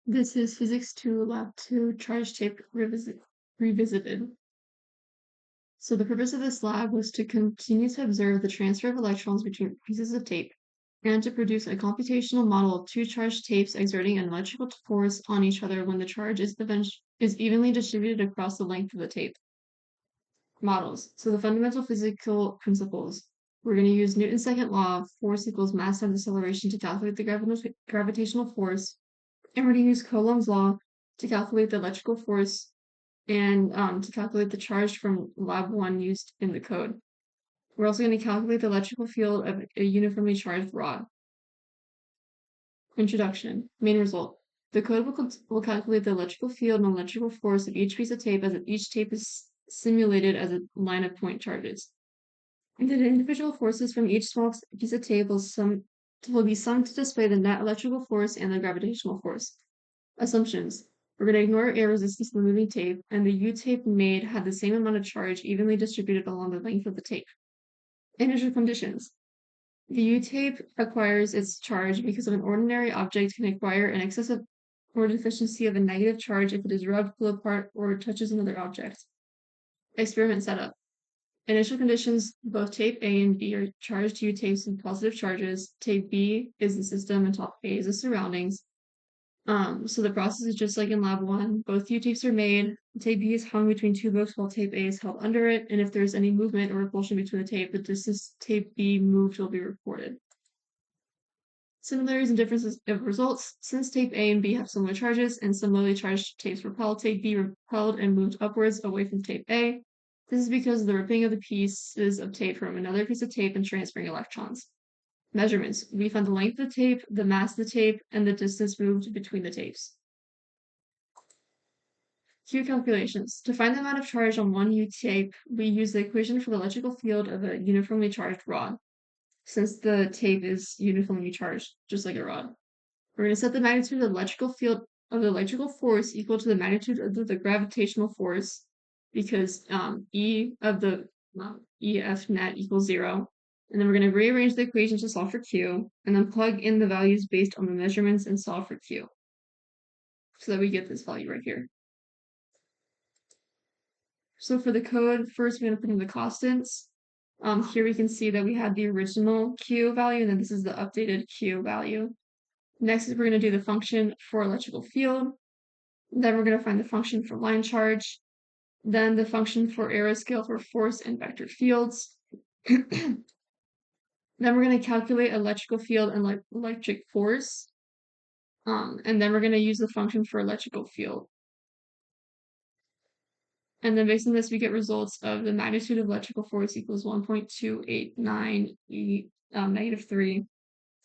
This is Physics 2, Lab 2, Charge Tape Revisited. So the purpose of this lab was to continue to observe the transfer of electrons between pieces of tape and to produce a computational model of two charged tapes exerting an electrical force on each other when the charge is evenly distributed across the length of the tape. Models. So the fundamental physical principles. We're going to use Newton's second law of force equals mass times acceleration to calculate the gravitational force. And we're going to use Coulomb's law to calculate the electrical force and to calculate the charge from lab 1 used in the code. We're also going to calculate the electrical field of a uniformly charged rod. Introduction. Main result. The code will calculate the electrical field and electrical force of each piece of tape as if each tape is simulated as a line of point charges. And the individual forces from each small piece of tape will be summed to display the net electrical force and the gravitational force. Assumptions. We're going to ignore air resistance of the moving tape, and the U tape made had the same amount of charge evenly distributed along the length of the tape. Initial conditions. The U tape acquires its charge because an ordinary object can acquire an excessive or deficiency of a negative charge if it is rubbed, pulled apart, or touches another object. Experiment setup. Initial conditions, both tape A and B are charged U tapes with positive charges. Tape B is the system and top A is the surroundings. So the process is just like in lab 1. Both U tapes are made. Tape B is hung between two books while tape A is held under it, and if there's any movement or repulsion between the tape, the distance tape B moved will be reported. Similarities and differences of results. Since tape A and B have similar charges and similarly charged tapes repel, tape B repelled and moved upwards away from tape A. This is because of the ripping of the pieces of tape from another piece of tape and transferring electrons. Measurements. We found the length of the tape, the mass of the tape, and the distance moved between the tapes. Q calculations. To find the amount of charge on one U tape, we use the equation for the electrical field of a uniformly charged rod, since the tape is uniformly charged, just like a rod. We're going to set the magnitude of the electrical field of the electrical force equal to the magnitude of the gravitational force, because E of the EF net equals 0. And then we're going to rearrange the equation to solve for Q, and then plug in the values based on the measurements and solve for Q, so that we get this value right here. So for the code, first we're going to put in the constants. Here we can see that we had the original Q value, and then this is the updated Q value. Next is we're going to do the function for electrical field. Then we're going to find the function for line charge. Then the function for aeroscale for force and vector fields. Then we're going to calculate electrical field and electric force. And then we're going to use the function for electrical field. And then based on this, we get results of the magnitude of electrical force equals 1.289 e negative 3.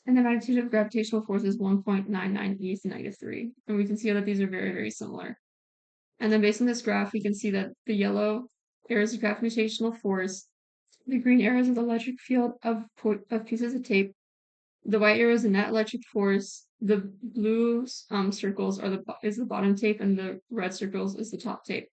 And the magnitude of gravitational force is 1.99 e to negative 3. And we can see that these are very, very similar. And then based on this graph, we can see that the yellow arrows of gravitational force, the green arrows of the electric field of pieces of tape, the white arrows the net electric force, the blue circles is the bottom tape, and the red circles is the top tape.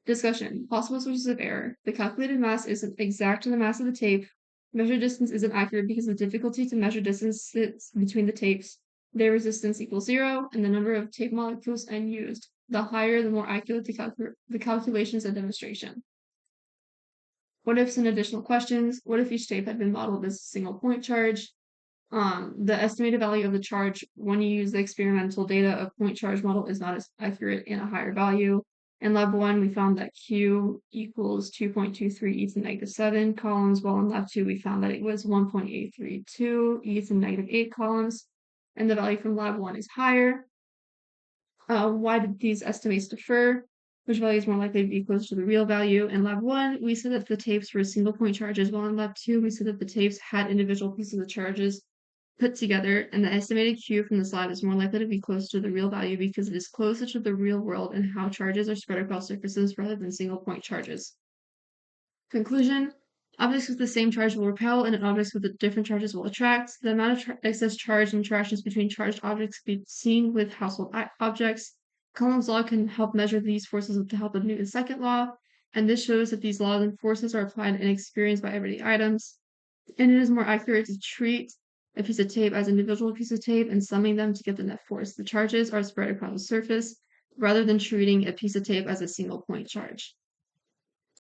Discussion. Possible sources of error. The calculated mass isn't exact to the mass of the tape. Measured distance isn't accurate because of the difficulty to measure distances between the tapes. Their resistance equals 0, and the number of tape molecules n used. The higher, the more accurate the calculations and demonstration. What ifs and additional questions? What if each tape had been modeled as a single point charge? The estimated value of the charge when you use the experimental data of point charge model is not as accurate in a higher value. In lab 1, we found that Q equals 2.23 e to negative 7 columns, while in lab 2, we found that it was 1.832 e to negative 8 columns, and the value from lab 1 is higher. Why did these estimates differ? Which value is more likely to be closer to the real value? In lab 1, we said that the tapes were single point charges, while in lab 2, we said that the tapes had individual pieces of charges put together, and the estimated Q from this lab is more likely to be closer to the real value because it is closer to the real world and how charges are spread across surfaces rather than single point charges. Conclusion. Objects with the same charge will repel, and objects with different charges will attract. The amount of excess charge and interactions between charged objects can be seen with household objects. Coulomb's law can help measure these forces with the help of Newton's second law, and this shows that these laws and forces are applied and experienced by everyday items. And it is more accurate to treat a piece of tape as individual pieces of tape and summing them to get the net force. The charges are spread across the surface rather than treating a piece of tape as a single point charge.